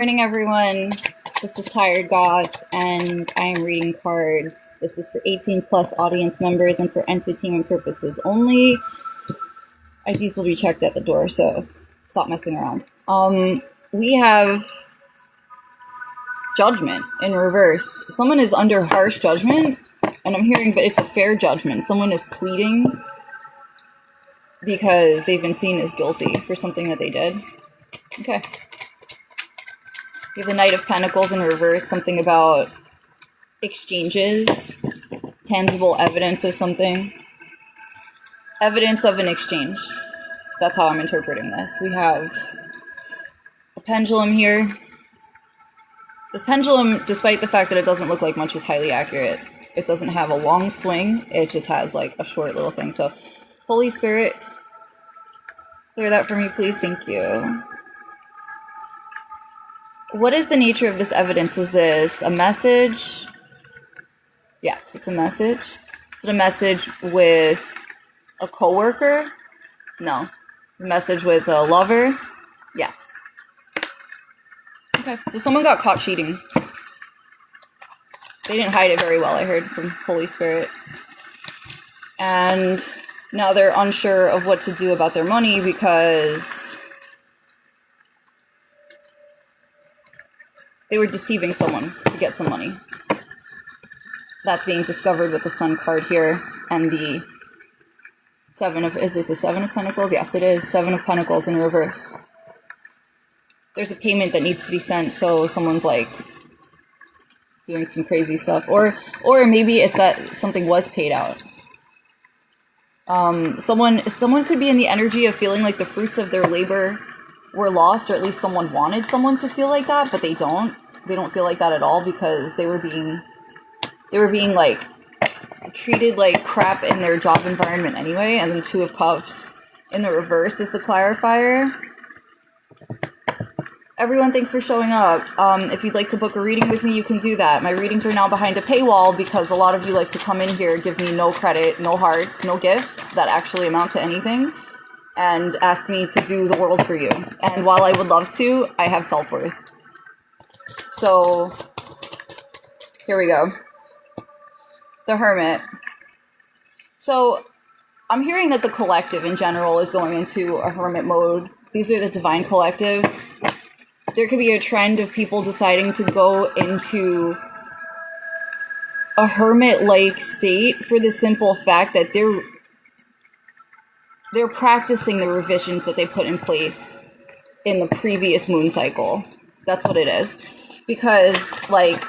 Morning, everyone. This is Tired Goth, and I am reading cards. This is for 18 plus audience members and for entertainment purposes only. IDs will be checked at the door, so stop messing around. We have judgment in reverse. Someone is under harsh judgment, and I'm hearing, but it's a fair judgment. Someone is pleading because they've been seen as guilty for something that they did. Okay. We have the Knight of Pentacles in reverse, something about exchanges, tangible evidence of something. Evidence of an exchange. That's how I'm interpreting this. We have a pendulum here. This pendulum, despite the fact that it doesn't look like much, is highly accurate. It doesn't have a long swing, it just has like a short little thing. So, Holy Spirit, clear that for me, please. Thank you. What is the nature of this evidence? Is this a message? Yes, it's a message. Is it a message with a coworker? No. A message with a lover? Yes. Okay, so someone got caught cheating. They didn't hide it very well, I heard from Holy Spirit. And now they're unsure of what to do about their money because they were deceiving someone to get some money. That's being discovered with the Sun card here and the Seven of... Is this a Seven of Pentacles? Yes, it is. Seven of Pentacles in reverse. There's a payment that needs to be sent, so someone's like doing some crazy stuff. Or maybe it's that something was paid out. Someone could be in the energy of feeling like the fruits of their labor were lost, or at least someone wanted someone to feel like that, but they don't. They don't feel like that at all because they were being like treated like crap in their job environment anyway. And then Two of Cups in the reverse is the clarifier. Everyone, thanks for showing up. If you'd like to book a reading with me, you can do that. My readings are now behind a paywall because a lot of you like to come in here, give me no credit, no hearts, no gifts that actually amount to anything, and ask me to do the world for you. And while I would love to, I have self-worth. So, here we go. The Hermit. So, I'm hearing that the collective in general is going into a hermit mode. These are the divine collectives. There could be a trend of people deciding to go into a hermit-like state for the simple fact that they're practicing the revisions that they put in place in the previous moon cycle. That's what it is. Because, like,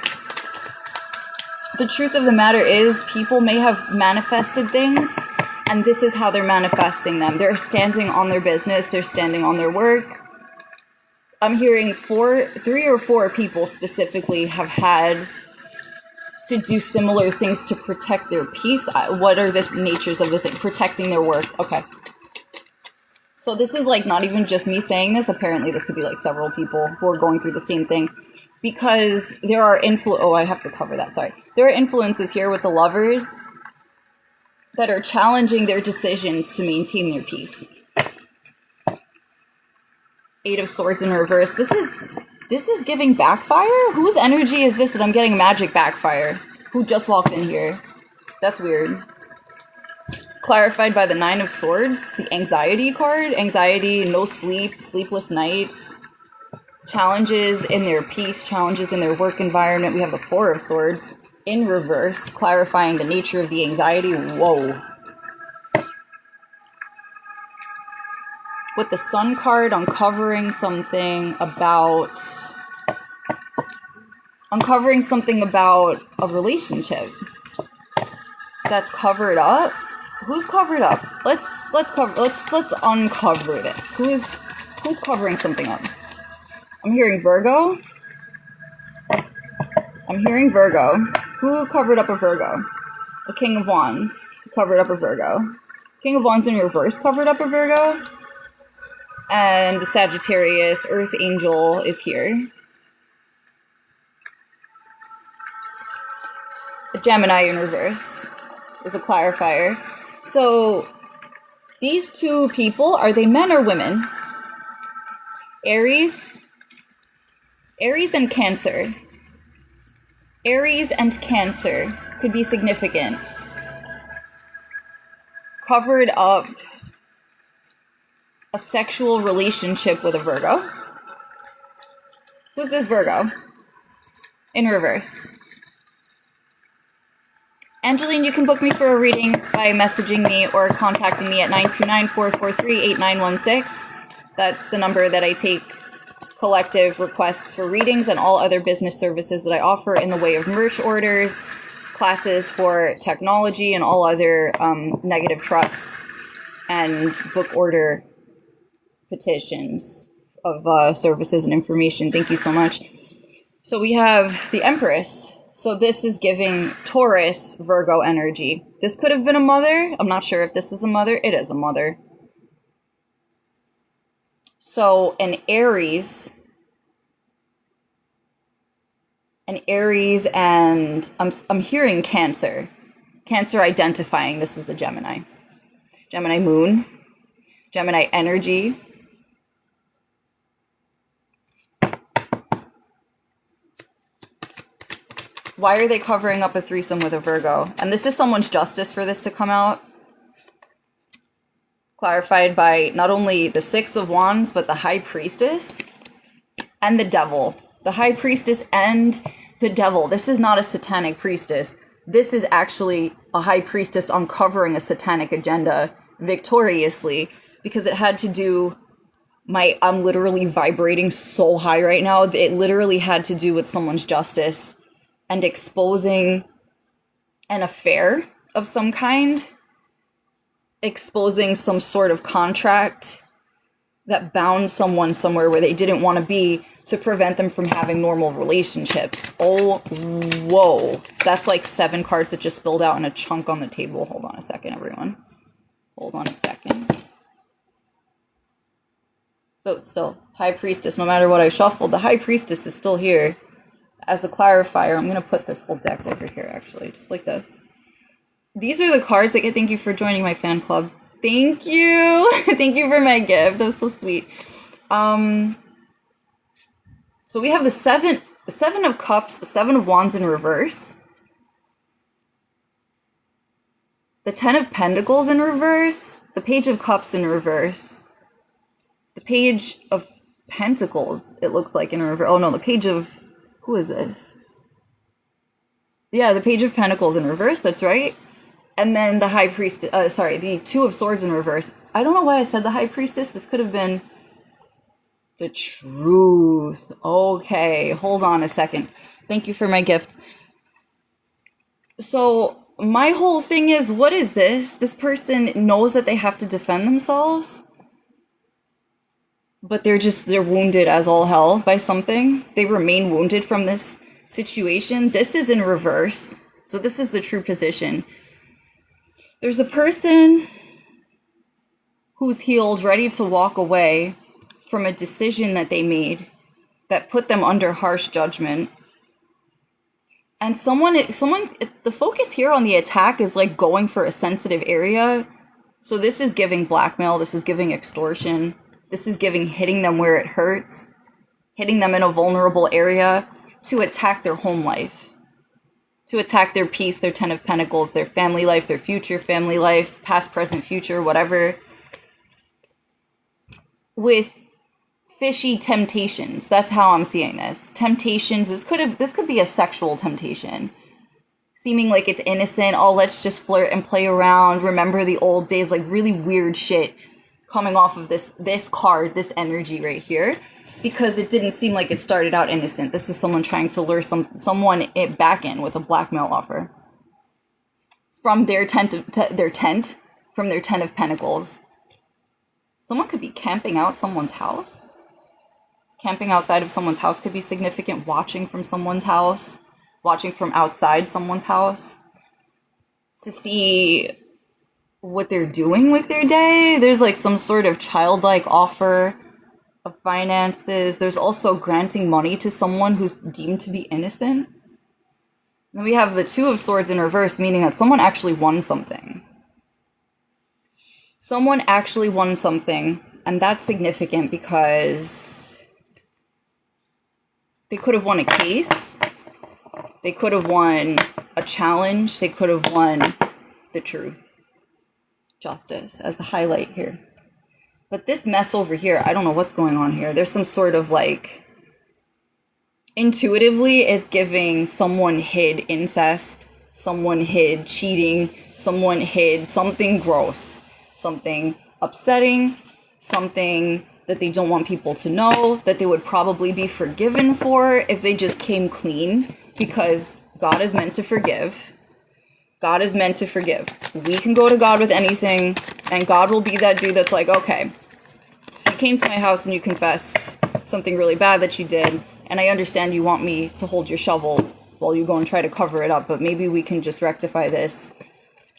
the truth of the matter is people may have manifested things, and this is how they're manifesting them. They're standing on their business, they're standing on their work. I'm hearing 3 or 4 people specifically have had to do similar things to protect their peace. What are the natures of the thing? Protecting their work. Okay. So this is like not even just me saying this. Apparently this could be like several people who are going through the same thing. Because there are I have to cover that, sorry. There are influences here with the lovers that are challenging their decisions to maintain their peace. 8 of Swords in reverse. This is giving backfire? Whose energy is this that I'm getting magic backfire? Who just walked in here? That's weird. Clarified by the 9 of Swords, the anxiety card. Anxiety, no sleep, sleepless nights. Challenges in their peace, challenges in their work environment. We have the 4 of Swords in reverse, clarifying the nature of the anxiety. Whoa. With the Sun card, uncovering something about a relationship that's covered up. Who's covered up? Let's uncover this. Who's covering something up? I'm hearing Virgo. Who covered up a Virgo? The King of Wands covered up a Virgo. King of Wands in reverse covered up a Virgo. And the Sagittarius Earth Angel is here. The Gemini in reverse is a clarifier. So, these 2 people, are they men or women? Aries Aries and Cancer. Aries and Cancer could be significant. Covered up a sexual relationship with a Virgo. Who's this Virgo? In reverse. Angeline, you can book me for a reading by messaging me or contacting me at 929-443-8916. That's the number that I take collective requests for readings and all other business services that I offer in the way of merch orders, classes for technology, and all other negative trust and book order petitions of services and information. Thank you so much. So we have the Empress. So this is giving Taurus, Virgo energy. This could have been a mother. I'm not sure if this is a mother. It is a mother. So an Aries, and I'm hearing Cancer. Cancer identifying this is a Gemini. Gemini moon, Gemini energy. Why are they covering up a threesome with a Virgo? And this is someone's justice for this to come out. Clarified by not only the Six of Wands, but the High Priestess and the Devil. The High Priestess and the Devil. This is not a satanic priestess. This is actually a High Priestess uncovering a satanic agenda victoriously, because it had to do... I'm literally vibrating so high right now. It literally had to do with someone's justice and exposing an affair of some kind, exposing some sort of contract that bound someone somewhere where they didn't want to be to prevent them from having normal relationships. Oh, whoa. That's like 7 cards that just spilled out in a chunk on the table. Hold on a second, everyone. Hold on a second. So it's still High Priestess. No matter what I shuffled, the High Priestess is still here. As a clarifier, I'm going to put this whole deck over here, actually, just like this. These are the cards that get... Thank you for joining my fan club. Thank you. Thank you for my gift. That was so sweet. So we have the Seven of Cups, the Seven of Wands in reverse. The Ten of Pentacles in reverse. The Page of Cups in reverse. The Page of Pentacles, it looks like, in reverse. Oh, no, the Page of... Who is this? Yeah, the Page of Pentacles in reverse, that's right. And then the High Priestess, the Two of Swords in reverse. I don't know why I said the High Priestess. This could have been the Truth. Okay, hold on a second. Thank you for my gift. So my whole thing is, what is this? This person knows that they have to defend themselves, but they're wounded as all hell by something. They remain wounded from this situation. This is in reverse. So this is the true position. There's a person who's healed, ready to walk away from a decision that they made that put them under harsh judgment. And the focus here on the attack is like going for a sensitive area. So this is giving blackmail. This is giving extortion. This is giving hitting them where it hurts, hitting them in a vulnerable area to attack their home life, to attack their peace, their Ten of Pentacles, their family life, their future family life, past, present, future, whatever, with fishy temptations. That's how I'm seeing this. Temptations. This could be a sexual temptation, seeming like it's innocent. Oh, let's just flirt and play around. Remember the old days, like really weird shit coming off of this card, this energy right here, because it didn't seem like it started out innocent. This is someone trying to lure someone back in with a blackmail offer from their tent, from their Ten of Pentacles. Someone could be camping out someone's house. Camping outside of someone's house could be significant. Watching from someone's house, watching from outside someone's house to see what they're doing with their day. There's like some sort of childlike offer of finances. There's also granting money to someone who's deemed to be innocent. Then we have the Two of Swords in reverse, meaning that someone actually won something. Someone actually won something, and that's significant because They could have won a case. They could have won a challenge. They could have won the truth. Justice as the highlight here. But this mess over here, I don't know what's going on here. There's some sort of like, intuitively, it's giving someone hid incest, someone hid cheating, someone hid something gross, something upsetting, something that they don't want people to know, that they would probably be forgiven for if they just came clean, because God is meant to forgive. God is meant to forgive. We can go to God with anything, and God will be that dude that's like, okay, so you came to my house and you confessed something really bad that you did, and I understand you want me to hold your shovel while you go and try to cover it up, but maybe we can just rectify this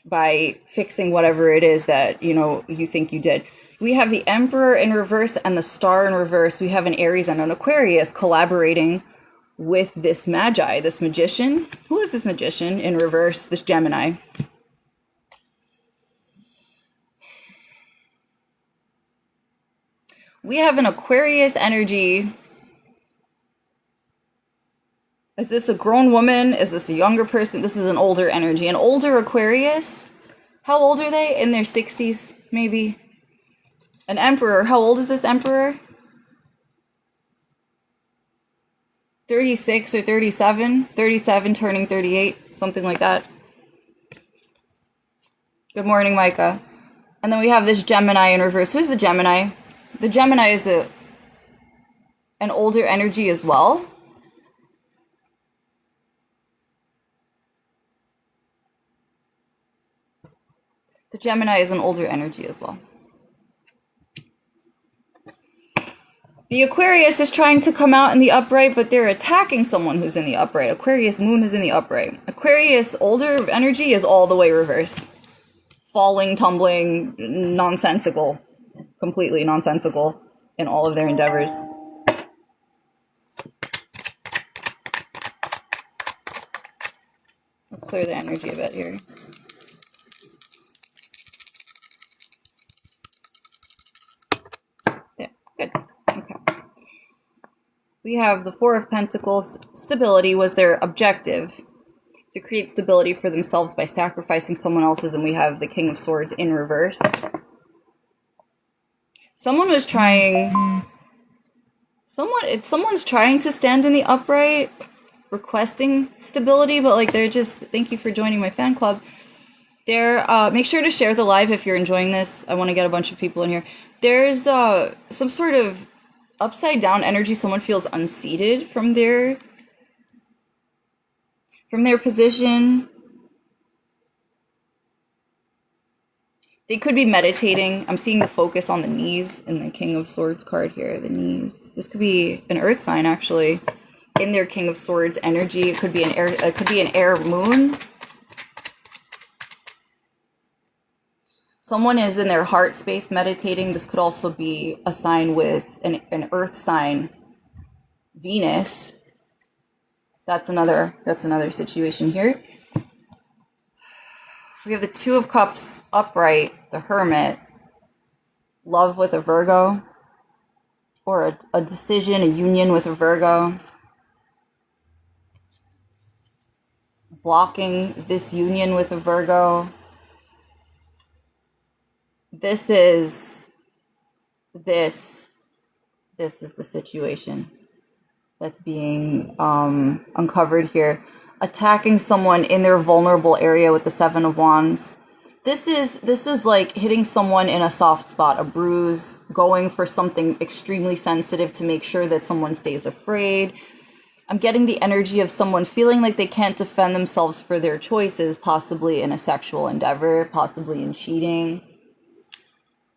by fixing whatever it is that, you know, you think you did. We have the Emperor in reverse and the Star in reverse. We have an Aries and an Aquarius collaborating with this Magi, this magician. Who is this magician in reverse? This Gemini. We have an Aquarius energy. Is this a grown woman? Is this a younger person? This is an older energy. An older Aquarius? How old are they? In their 60s, maybe? An Emperor. How old is this Emperor? 36 or 37? 37 turning 38, something like that. Good morning, Micah. And then we have this Gemini in reverse. Who's the Gemini? The Gemini is an older energy as well. The Gemini is an older energy as well. The Aquarius is trying to come out in the upright, but they're attacking someone who's in the upright. Aquarius moon is in the upright. Aquarius older energy is all the way reverse. Falling, tumbling, nonsensical. Completely nonsensical in all of their endeavors. Let's clear the energy a bit here. Yeah, good. Okay. We have the Four of Pentacles. Stability was their objective, to create stability for themselves by sacrificing someone else's, and we have the King of Swords in reverse. Someone's trying to stand in the upright, requesting stability, but like they're just, thank you for joining my fan club. They're make sure to share the live if you're enjoying this. I want to get a bunch of people in here. There's some sort of upside down energy. Someone feels unseated from their position. They could be meditating. I'm seeing the focus on the knees in the King of Swords card here. The knees. This could be an earth sign actually. In their King of Swords energy, it could be an air. It could be an air moon. Someone is in their heart space meditating. This could also be a sign with an earth sign, Venus. That's another situation here. So we have the Two of Cups upright, the Hermit, love with a Virgo, or a decision, a union with a Virgo. Blocking this union with a Virgo. This is the situation that's being uncovered here. Attacking someone in their vulnerable area with the Seven of Wands. This is like hitting someone in a soft spot, a bruise, going for something extremely sensitive to make sure that someone stays afraid. I'm getting the energy of someone feeling like they can't defend themselves for their choices, possibly in a sexual endeavor, possibly in cheating.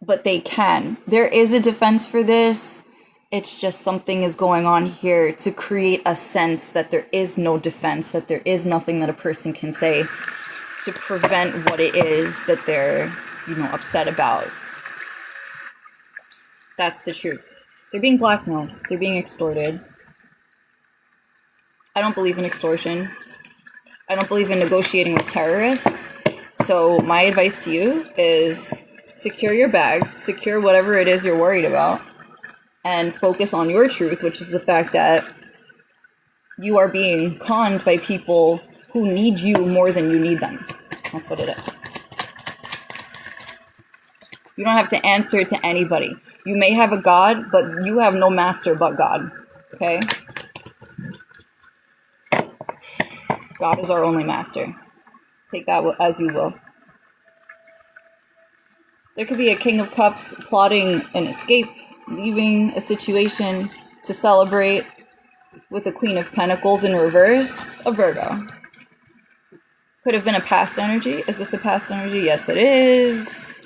But they can. There is a defense for this. It's just something is going on here to create a sense that there is no defense, that there is nothing that a person can say to prevent what it is that they're, upset about. That's the truth. They're being blackmailed. They're being extorted. I don't believe in extortion. I don't believe in negotiating with terrorists. So my advice to you is secure your bag, secure whatever it is you're worried about, and focus on your truth, which is the fact that you are being conned by people who need you more than you need them. That's what it is. You don't have to answer to anybody. You may have a God, but you have no master but God. Okay? God is our only master. Take that as you will. There could be a King of Cups plotting an escape, leaving a situation to celebrate with a Queen of Pentacles in reverse, a Virgo. Could have been a past energy. Is this a past energy? Yes, it is.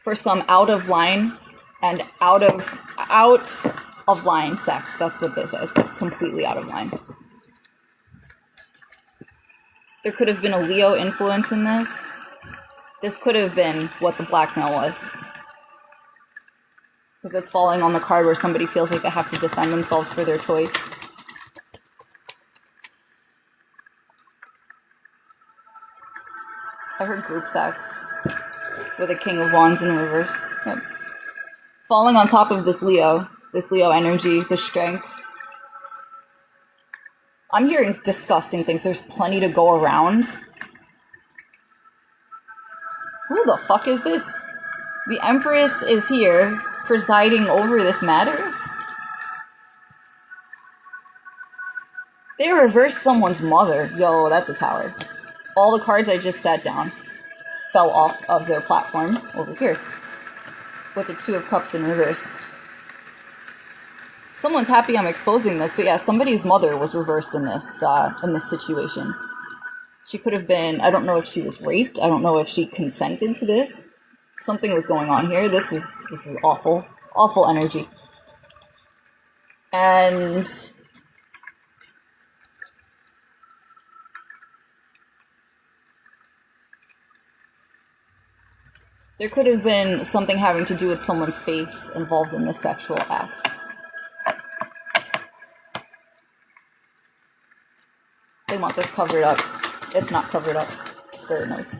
For some out of line and out of line sex. That's what this is. Completely out of line. There could have been a Leo influence in this. This could have been what the blackmail was. Because it's falling on the card where somebody feels like they have to defend themselves for their choice. I heard group sex with a King of Wands in reverse. Yep. Falling on top of this Leo energy, this strength. I'm hearing disgusting things. There's plenty to go around. Who the fuck is this? The Empress is here, presiding over this matter. They reversed someone's mother. Yo, that's a tower. All the cards I just sat down fell off of their platform over here. With the Two of Cups in reverse. Someone's happy I'm exposing this, but yeah, somebody's mother was reversed in this situation. She could have been, I don't know if she was raped, I don't know if she consented to this. Something was going on here. This is awful. Awful energy. And there could have been something having to do with someone's face involved in this sexual act. They want this covered up. It's not covered up. Spirit knows.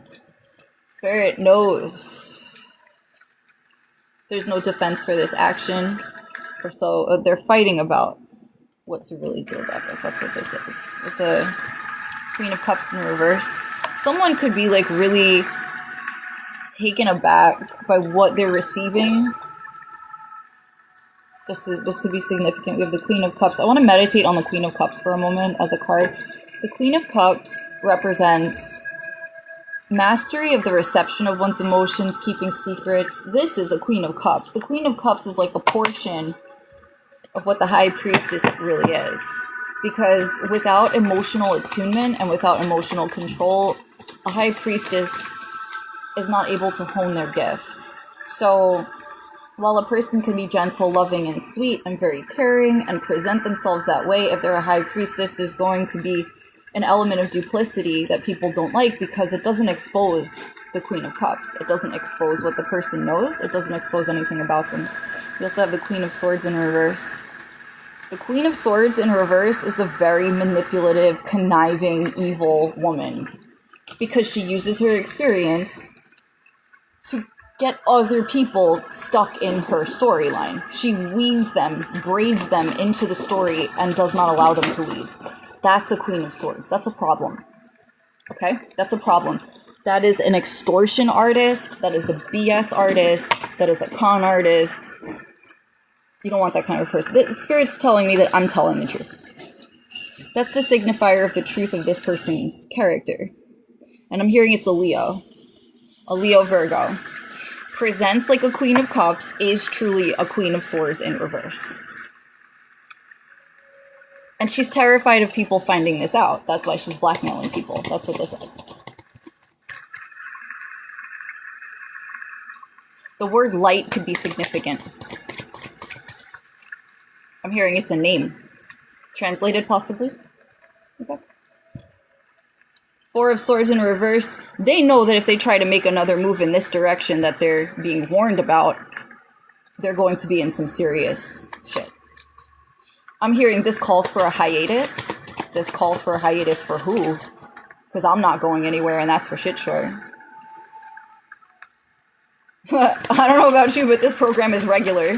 Spirit knows. There's no defense for this action. Or so they're fighting about what to really do about this. That's what this is. With the Queen of Cups in reverse. Someone could be like really taken aback by what they're receiving. This could be significant. We have the Queen of Cups. I want to meditate on the Queen of Cups for a moment as a card. The Queen of Cups represents mastery of the reception of one's emotions, keeping secrets. This is a Queen of Cups. The Queen of Cups is like a portion of what the High Priestess really is. Because without emotional attunement and without emotional control, a High Priestess is not able to hone their gifts. So while a person can be gentle, loving, and sweet, and very caring, and present themselves that way, if they're a High Priestess, there's going to be an element of duplicity that people don't like because it doesn't expose the Queen of Cups. It doesn't expose what the person knows. It doesn't expose anything about them. We also have the Queen of Swords in reverse. The Queen of Swords in reverse is a very manipulative, conniving, evil woman because she uses her experience to get other people stuck in her storyline. She weaves them, braids them into the story and does not allow them to leave. That's a Queen of Swords. That's a problem. Okay? That's a problem. That is an extortion artist. That is a BS artist. That is a con artist. You don't want that kind of person. The Spirit's telling me that I'm telling the truth. That's the signifier of the truth of this person's character. And I'm hearing it's a Leo. A Leo Virgo. Presents like a Queen of Cups, is truly a Queen of Swords in reverse. And she's terrified of people finding this out. That's why she's blackmailing people. That's what this is. The word light could be significant. I'm hearing it's a name. Translated, possibly? Okay. Four of Swords in reverse. They know that if they try to make another move in this direction that they're being warned about, they're going to be in some serious shit. I'm hearing this calls for a hiatus. This calls for a hiatus for who? Because I'm not going anywhere, and that's for shit sure. I don't know about you, but this program is regular.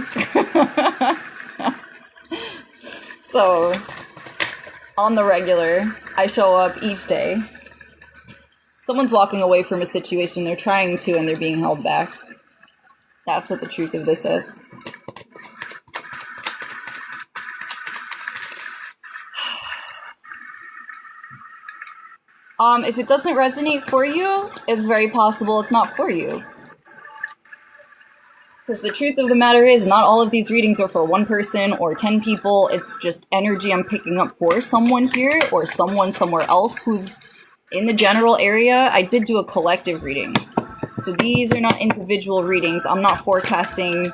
So, on the regular, I show up each day. Someone's walking away from a situation, they're trying to, and they're being held back. That's what the truth of this is. If it doesn't resonate for you, it's very possible it's not for you. Because the truth of the matter is, not all of these readings are for one person or 10 people. It's just energy I'm picking up for someone here or someone somewhere else who's in the general area. I did do a collective reading. So these are not individual readings. I'm not forecasting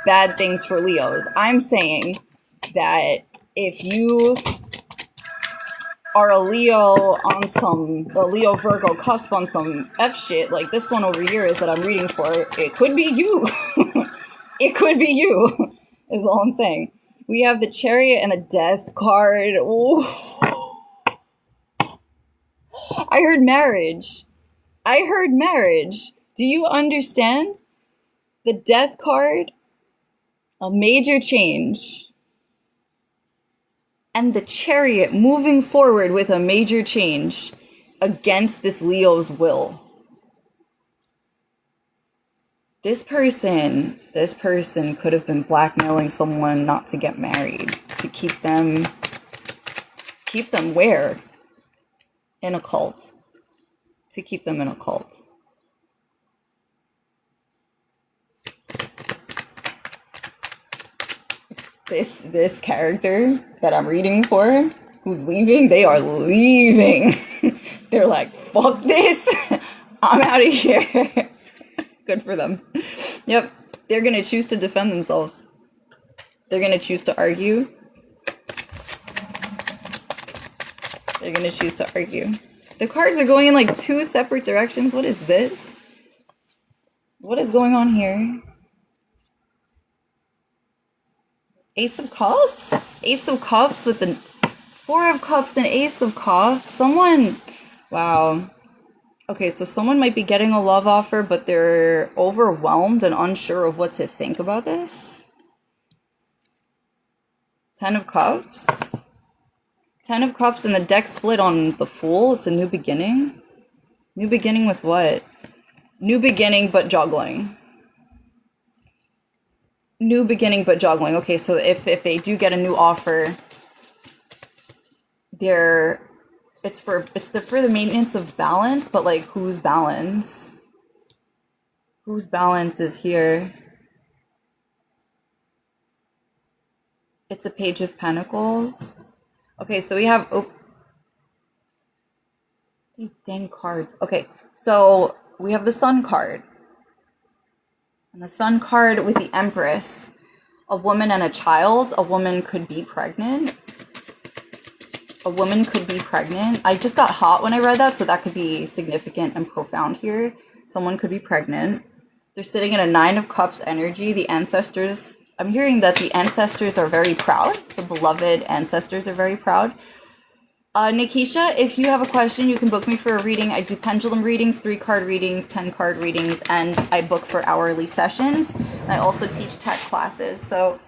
bad things for Leos. I'm saying that if you are a Leo on a Leo Virgo cusp on some F shit, like this one over here is that I'm reading for, it could be you. It could be you, is all I'm saying. We have the Chariot and the Death card. Ooh. I heard marriage. Do you understand? The Death card, a major change. And the Chariot moving forward with a major change against this Leo's will. This person could have been blackmailing someone not to get married, to keep them where? In a cult. To keep them in a cult. This character that I'm reading for, who's leaving, they are leaving. They're like, fuck this. I'm out of here. Good for them. Yep. They're going to choose to defend themselves. They're going to choose to argue. The cards are going in like two separate directions. What is this? What is going on here? Ace of Cups? Ace of Cups with the Four of Cups and Ace of Cups. Someone... Wow. Okay, so someone might be getting a love offer, but they're overwhelmed and unsure of what to think about this. Ten of Cups. Ten of Cups and the deck split on the Fool. It's a new beginning. New beginning with what? New beginning but juggling. New beginning but juggling. Okay, so if they do get a new offer, it's for the maintenance of balance, but like whose balance? Whose balance is here? It's a Page of Pentacles. Okay, so we have these dang cards. Okay, so we have the Sun card. And the Sun card with the Empress, a woman and a child. A woman could be pregnant. I just got hot when I read that, so that could be significant and profound here. Someone could be pregnant. They're sitting in a Nine of Cups energy. The ancestors, I'm hearing that the ancestors are very proud. The beloved ancestors are very proud. Nikisha, if you have a question, you can book me for a reading. I do pendulum readings, 3-card readings, 10-card readings, and I book for hourly sessions. And I also teach tech classes. So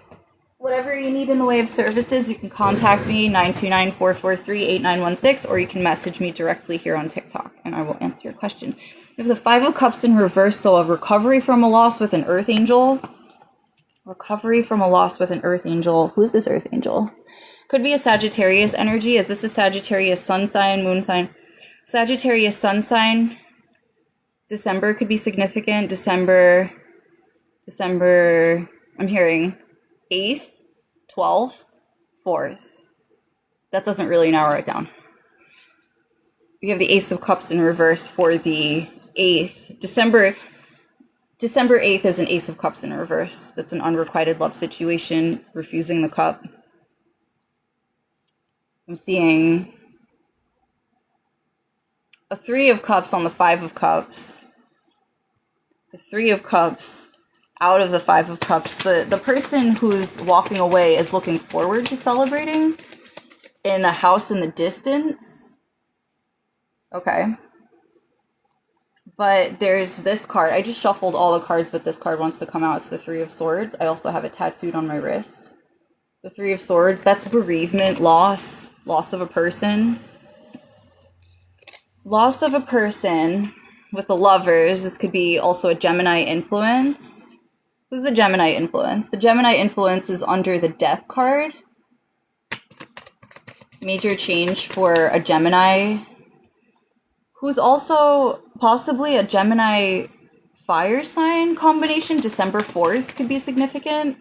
whatever you need in the way of services, you can contact me, 929-443-8916, or you can message me directly here on TikTok, and I will answer your questions. We have the Five of Cups in reverse, so a recovery from a loss with an Earth Angel. Recovery from a loss with an Earth Angel. Who is this Earth Angel? Could be a Sagittarius energy. Is this a Sagittarius sun sign, moon sign? Sagittarius sun sign. December could be significant. December, I'm hearing 8th, 12th, 4th. That doesn't really narrow it down. We have the Ace of Cups in reverse for the 8th. December 8th is an Ace of Cups in reverse. That's an unrequited love situation, refusing the cup. I'm seeing a 3 of Cups on the 5 of Cups. The 3 of Cups out of the 5 of Cups. The person who's walking away is looking forward to celebrating in a house in the distance. Okay. But there's this card. I just shuffled all the cards, but this card wants to come out. It's the Three of Swords. I also have it tattooed on my wrist. The Three of Swords, that's bereavement, loss of a person. Loss of a person with the Lovers. This could be also a Gemini influence. Who's the Gemini influence? The Gemini influence is under the Death card. Major change for a Gemini who's also possibly a Gemini fire sign combination. December 4th could be significant.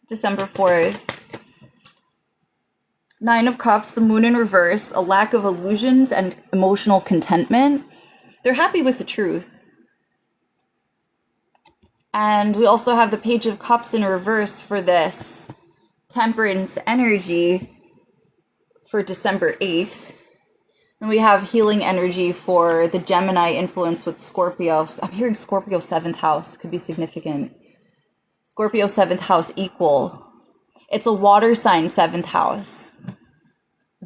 December 4th. Nine of Cups, the Moon in reverse, a lack of illusions and emotional contentment. They're happy with the truth. And we also have the Page of Cups in reverse for this Temperance energy for December 8th. Then we have healing energy for the Gemini influence with Scorpio. I'm hearing Scorpio 7th house could be significant. Scorpio 7th house equal. It's a water sign 7th house.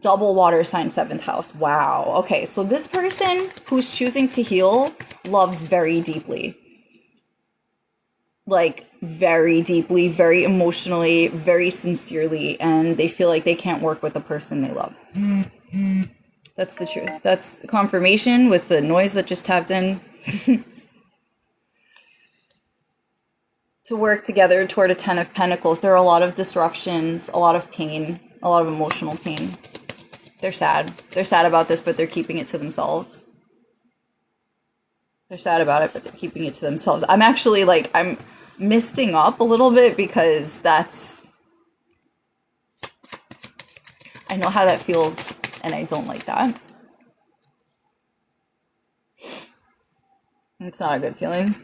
Double water sign 7th house. Wow. Okay, so this person who's choosing to heal loves very deeply. Like, very deeply, very emotionally, very sincerely, and they feel like they can't work with the person they love. That's the truth. That's confirmation with the noise that just tapped in. To work together toward a 10 of Pentacles. There are a lot of disruptions, a lot of pain, a lot of emotional pain. They're sad. They're sad about this, but they're keeping it to themselves. They're sad about it, but they're keeping it to themselves. I'm actually like, I'm misting up a little bit because that's... I know how that feels, and I don't like that. It's not a good feeling.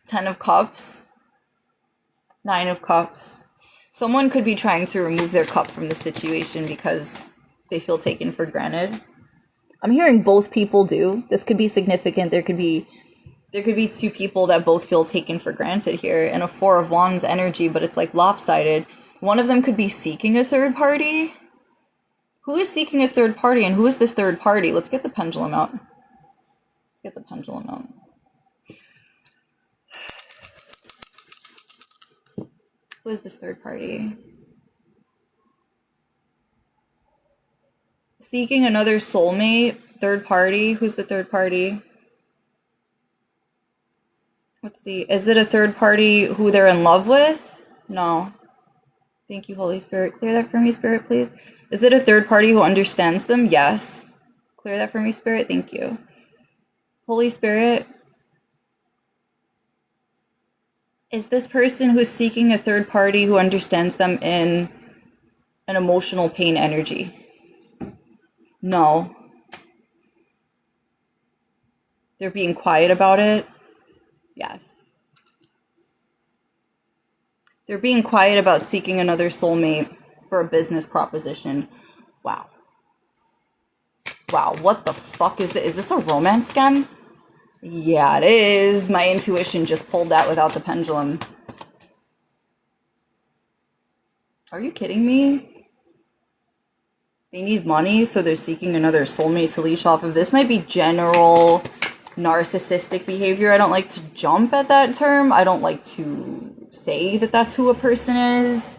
10 of Cups. 9 of Cups. Someone could be trying to remove their cup from the situation because they feel taken for granted. I'm hearing both people do. This could be significant. There could be two people that both feel taken for granted here. And a 4 of Wands energy, but it's like lopsided. One of them could be seeking a third party. Who is seeking a third party, and who is this third party? Let's get the pendulum out. Let's get the pendulum out. Who is this third party? Seeking another soulmate, third party. Who's the third party? Let's see. Is it a third party who they're in love with? No. Thank you, Holy Spirit. Clear that for me, Spirit, please. Is it a third party who understands them? Yes. Clear that for me, Spirit. Thank you. Holy Spirit. Is this person who's seeking a third party who understands them in an emotional pain energy? No. They're being quiet about it? Yes. They're being quiet about seeking another soulmate for a business proposition. Wow. Wow, what the fuck is this? Is this a romance scam? Yeah, it is. My intuition just pulled that without the pendulum. Are you kidding me? They need money, so they're seeking another soulmate to leech off of. This might be general narcissistic behavior. I don't like to jump at that term. I don't like to say that that's who a person is.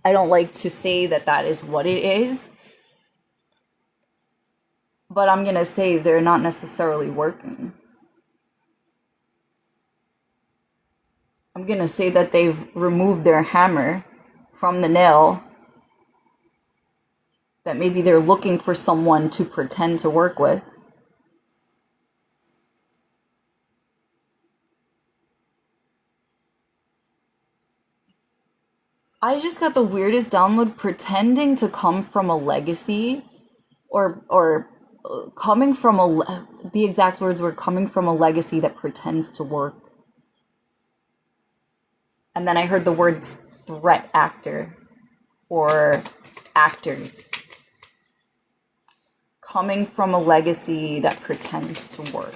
I don't like to say that that is what it is. But I'm going to say they're not necessarily working. I'm going to say that they've removed their hammer from the nail. That maybe they're looking for someone to pretend to work with. I just got the weirdest download, pretending to come from a legacy or coming from the exact words were coming from a legacy that pretends to work. And then I heard the words threat actor or actors. Coming from a legacy that pretends to work.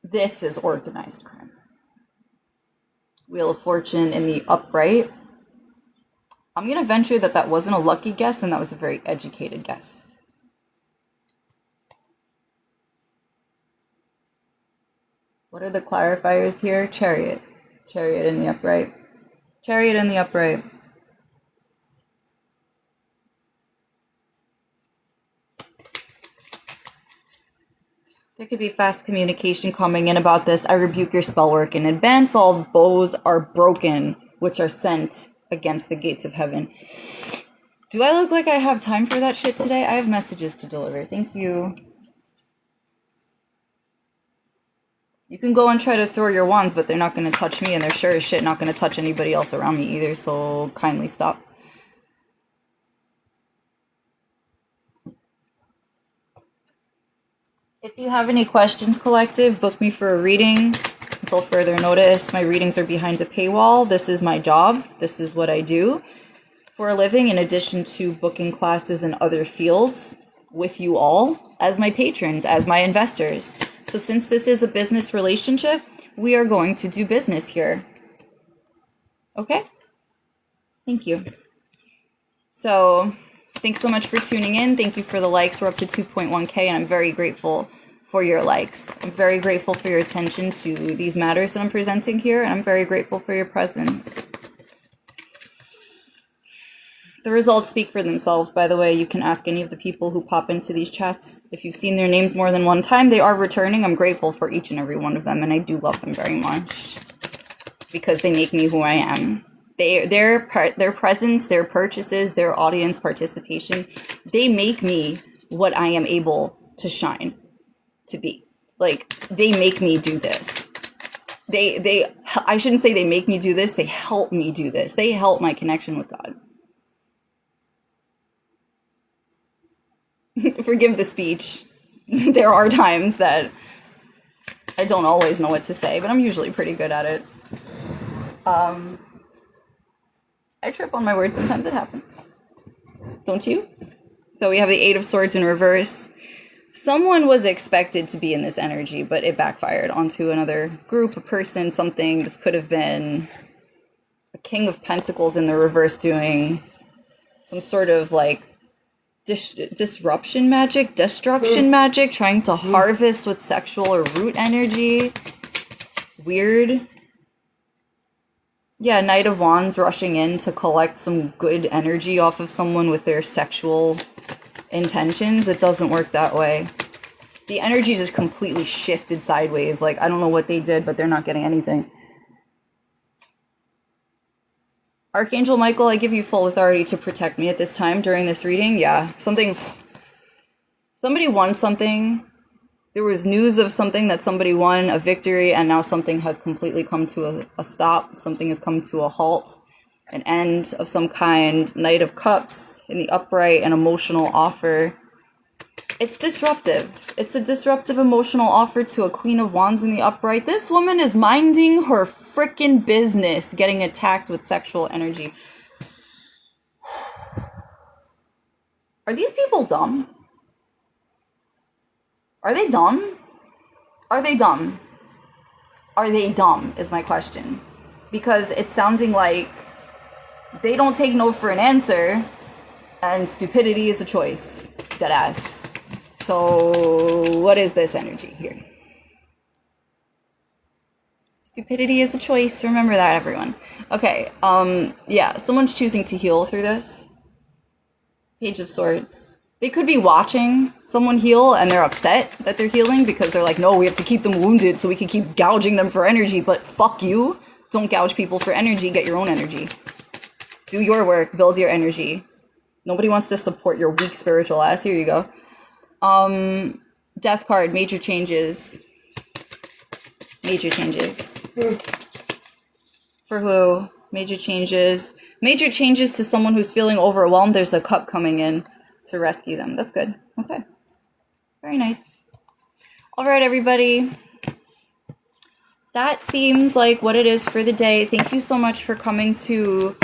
This is organized crime. Wheel of Fortune in the upright. I'm going to venture that that wasn't a lucky guess and that was a very educated guess. What are the clarifiers here? Chariot. Chariot in the upright. Chariot in the upright. There could be fast communication coming in about this. I rebuke your spell work in advance. All bows are broken, which are sent against the gates of heaven. Do I look like I have time for that shit today? I have messages to deliver. Thank you. You can go and try to throw your wands, but they're not going to touch me, and they're sure as shit not going to touch anybody else around me either, so kindly stop. If you have any questions, Collective, book me for a reading until further notice. My readings are behind a paywall. This is my job. This is what I do for a living, in addition to booking classes in other fields with you all as my patrons, as my investors. So since this is a business relationship, we are going to do business here. Okay? Thank you. So thanks so much for tuning in. Thank you for the likes. We're up to 2.1K, and I'm very grateful for your likes. I'm very grateful for your attention to these matters that I'm presenting here, and I'm very grateful for your presence. The results speak for themselves, by the way. You can ask any of the people who pop into these chats. If you've seen their names more than one time, they are returning. I'm grateful for each and every one of them, and I do love them very much because they make me who I am. Their presence, their purchases, their audience participation, they make me what I am able to shine to be. Like, they make me do this. I shouldn't say they make me do this. They help me do this. They help my connection with God. Forgive the speech. There are times that I don't always know what to say, but I'm usually pretty good at it. I trip on my words. Sometimes it happens. Don't you? So we have the Eight of Swords in reverse. Someone was expected to be in this energy, but it backfired onto another group, a person, something. This could have been a King of Pentacles in the reverse doing some sort of like disruption magic, destruction magic, trying to harvest with sexual or root energy. Weird. Yeah, Knight of Wands rushing in to collect some good energy off of someone with their sexual intentions. It doesn't work that way. The energy just completely shifted sideways. Like, I don't know what they did, but they're not getting anything. Archangel Michael, I give you full authority to protect me at this time during this reading. Yeah, somebody won something. There was news of something that somebody won, a victory, and now something has completely come to a stop. Something has come to a halt, an end of some kind. Knight of Cups in the upright, an emotional offer. It's disruptive. It's a disruptive emotional offer to a Queen of Wands in the upright. This woman is minding her frickin' business, getting attacked with sexual energy. Are these people dumb? Are they dumb? Are they dumb? Are they dumb is my question. Because it's sounding like they don't take no for an answer, and stupidity is a choice. Deadass. So what is this energy here? Stupidity is a choice. Remember that, everyone. Okay, yeah, someone's choosing to heal through this. Page of Swords. They could be watching someone heal and they're upset that they're healing because they're like, no, we have to keep them wounded so we can keep gouging them for energy. But fuck you. Don't gouge people for energy. Get your own energy. Do your work. Build your energy. Nobody wants to support your weak spiritual ass. Here you go. Death card. Major changes. Major changes. For who? Major changes. Major changes to someone who's feeling overwhelmed. There's a cup coming in to rescue them. That's good. Okay. Very nice. All right, everybody. That seems like what it is for the day. Thank you so much for coming to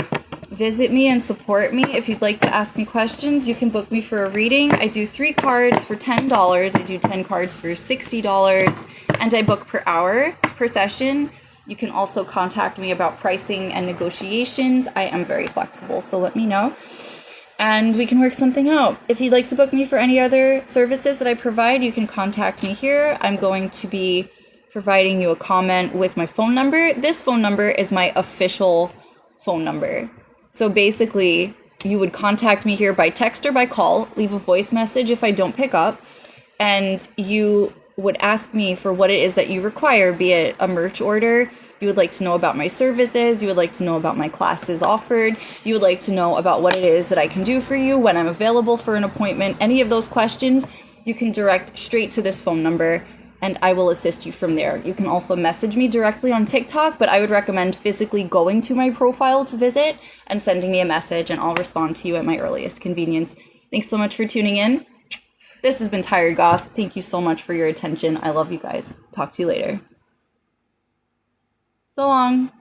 visit me and support me. If you'd like to ask me questions, you can book me for a reading. I do 3 cards for $10. I do 10 cards for $60. And I book per hour, per session. You can also contact me about pricing and negotiations. I am very flexible, so let me know. And we can work something out. If you'd like to book me for any other services that I provide, you can contact me here. I'm going to be providing you a comment with my phone number. This phone number is my official phone number. So basically, you would contact me here by text or by call, leave a voice message if I don't pick up, and you would ask me for what it is that you require, be it a merch order, you would like to know about my services, you would like to know about my classes offered, you would like to know about what it is that I can do for you, when I'm available for an appointment. Any of those questions, you can direct straight to this phone number, and I will assist you from there. You can also message me directly on TikTok, but I would recommend physically going to my profile to visit and sending me a message, and I'll respond to you at my earliest convenience. Thanks so much for tuning in. This has been Tired Goth. Thank you so much for your attention. I love you guys. Talk to you later. So long.